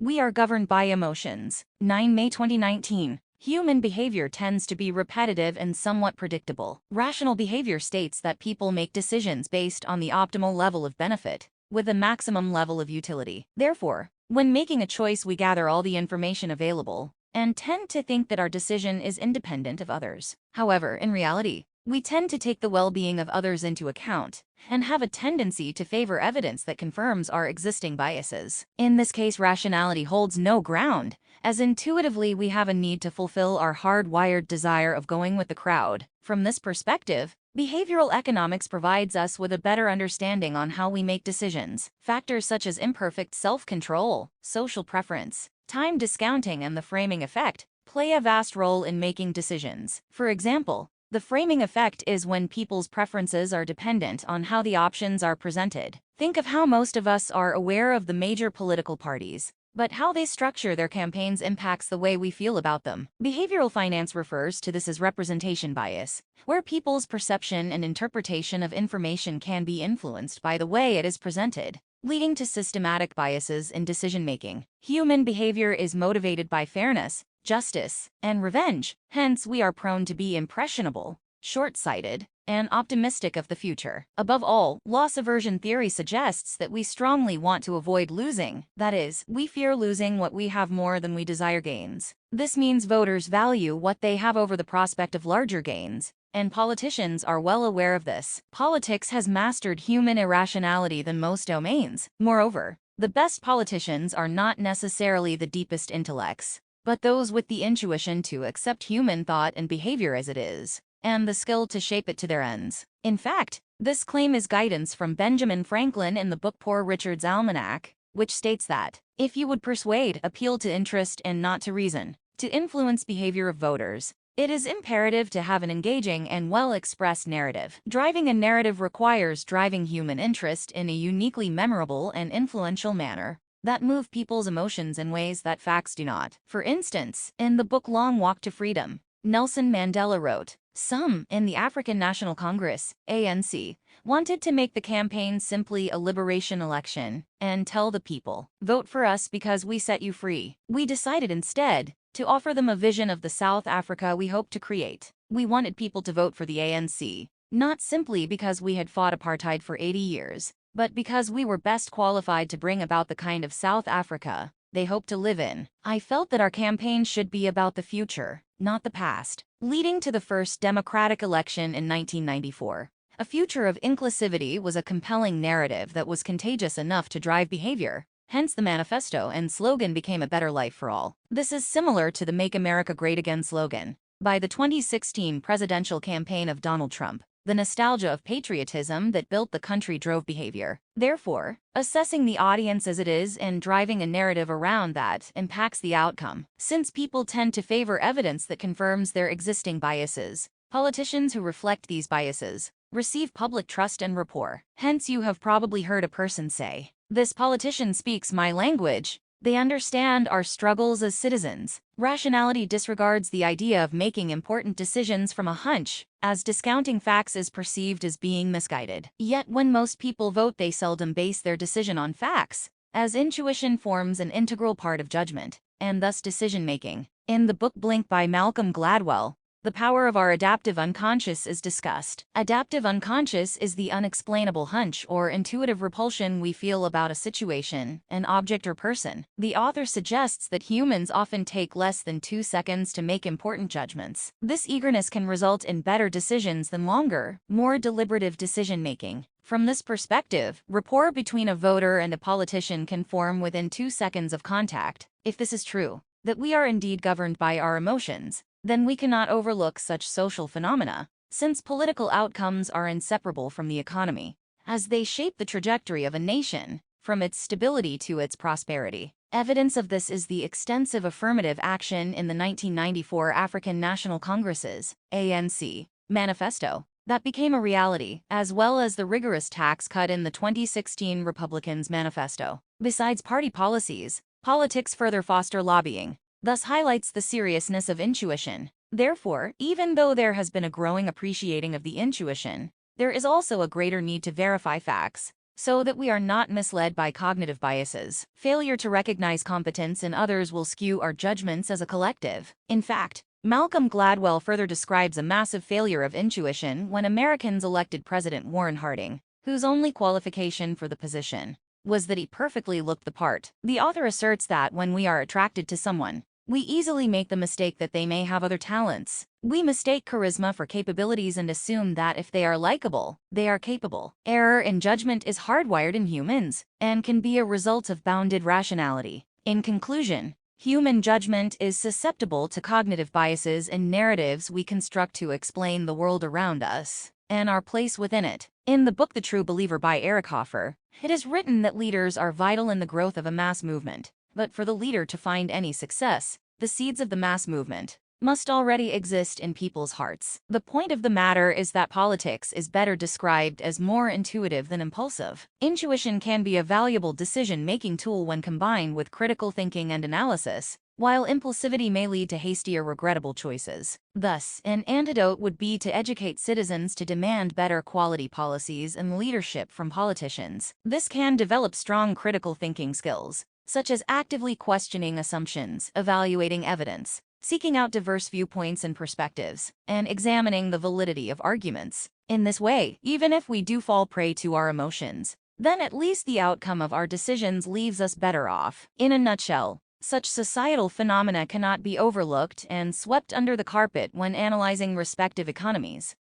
We are governed by emotions. 9 May 2019. Human behavior tends to be repetitive and somewhat predictable. Rational behavior states that people make decisions based on the optimal level of benefit, with a maximum level of utility. Therefore, when making a choice, we gather all the information available and tend to think that our decision is independent of others. However, in reality, we tend to take the well-being of others into account and have a tendency to favor evidence that confirms our existing biases. In this case, rationality holds no ground, as intuitively we have a need to fulfill our hardwired desire of going with the crowd. From this perspective, behavioral economics provides us with a better understanding on how we make decisions. Factors such as imperfect self-control, social preference, time discounting, and the framing effect play a vast role in making decisions. For example, the framing effect is when people's preferences are dependent on how the options are presented. Think of how most of us are aware of the major political parties, but how they structure their campaigns impacts the way we feel about them. Behavioral finance refers to this as representation bias, where people's perception and interpretation of information can be influenced by the way it is presented, leading to systematic biases in decision-making. Human behavior is motivated by fairness, justice, and revenge. Hence, we are prone to be impressionable, short-sighted, and optimistic of the future. Above all, loss aversion theory suggests that we strongly want to avoid losing. That is, we fear losing what we have more than we desire gains. This means voters value what they have over the prospect of larger gains, and politicians are well aware of this. Politics has mastered human irrationality than most domains. Moreover, the best politicians are not necessarily the deepest intellects, but those with the intuition to accept human thought and behavior as it is, and the skill to shape it to their ends. In fact, this claim is guidance from Benjamin Franklin in the book Poor Richard's Almanac, which states that, if you would persuade, appeal to interest and not to reason, to influence behavior of voters, it is imperative to have an engaging and well-expressed narrative. Driving a narrative requires driving human interest in a uniquely memorable and influential manner that move people's emotions in ways that facts do not. For instance, in the book Long Walk to Freedom, Nelson Mandela wrote, "Some in the African National Congress, ANC, wanted to make the campaign simply a liberation election and tell the people, vote for us because we set you free. We decided instead to offer them a vision of the South Africa we hope to create. We wanted people to vote for the ANC, not simply because we had fought apartheid for 80 years, but because we were best qualified to bring about the kind of South Africa they hope to live in. I felt that our campaign should be about the future, not the past," leading to the first democratic election in 1994. A future of inclusivity was a compelling narrative that was contagious enough to drive behavior. Hence, the manifesto and slogan became "A Better Life for All." This is similar to the Make America Great Again slogan by the 2016 presidential campaign of Donald Trump. The nostalgia of patriotism that built the country drove behavior. Therefore, assessing the audience as it is and driving a narrative around that impacts the outcome. Since people tend to favor evidence that confirms their existing biases, politicians who reflect these biases receive public trust and rapport. Hence, you have probably heard a person say, "This politician speaks my language. They understand our struggles as citizens." Rationality disregards the idea of making important decisions from a hunch, as discounting facts is perceived as being misguided. Yet when most people vote, they seldom base their decision on facts, as intuition forms an integral part of judgment, and thus decision-making. In the book Blink by Malcolm Gladwell, the power of our adaptive unconscious is discussed. Adaptive unconscious is the unexplainable hunch or intuitive repulsion we feel about a situation, an object, or person. The author suggests that humans often take less than 2 seconds to make important judgments. This eagerness can result in better decisions than longer, more deliberative decision-making. From this perspective, rapport between a voter and a politician can form within 2 seconds of contact. If this is true, that we are indeed governed by our emotions, then we cannot overlook such social phenomena, since political outcomes are inseparable from the economy, as they shape the trajectory of a nation, from its stability to its prosperity. Evidence of this is the extensive affirmative action in the 1994 African National Congress's ANC manifesto that became a reality, as well as the rigorous tax cut in the 2016 Republicans' manifesto. Besides party policies, politics further foster lobbying, thus highlights the seriousness of intuition. Therefore, even though there has been a growing appreciating of the intuition, there is also a greater need to verify facts, so that we are not misled by cognitive biases. Failure to recognize competence in others will skew our judgments as a collective. In fact, Malcolm Gladwell further describes a massive failure of intuition when Americans elected President Warren Harding, whose only qualification for the position was that he perfectly looked the part. The author asserts that when we are attracted to someone, we easily make the mistake that they may have other talents. We mistake charisma for capabilities and assume that if they are likable, they are capable. Error in judgment is hardwired in humans and can be a result of bounded rationality. In conclusion, human judgment is susceptible to cognitive biases and narratives we construct to explain the world around us and our place within it. In the book The True Believer by Eric Hoffer, it is written that leaders are vital in the growth of a mass movement. But for the leader to find any success, the seeds of the mass movement must already exist in people's hearts. The point of the matter is that politics is better described as more intuitive than impulsive. Intuition can be a valuable decision-making tool when combined with critical thinking and analysis, while impulsivity may lead to hasty or regrettable choices. Thus, an antidote would be to educate citizens to demand better quality policies and leadership from politicians. This can develop strong critical thinking skills, such as actively questioning assumptions, evaluating evidence, seeking out diverse viewpoints and perspectives, and examining the validity of arguments. In this way, even if we do fall prey to our emotions, then at least the outcome of our decisions leaves us better off. In a nutshell, such societal phenomena cannot be overlooked and swept under the carpet when analyzing respective economies.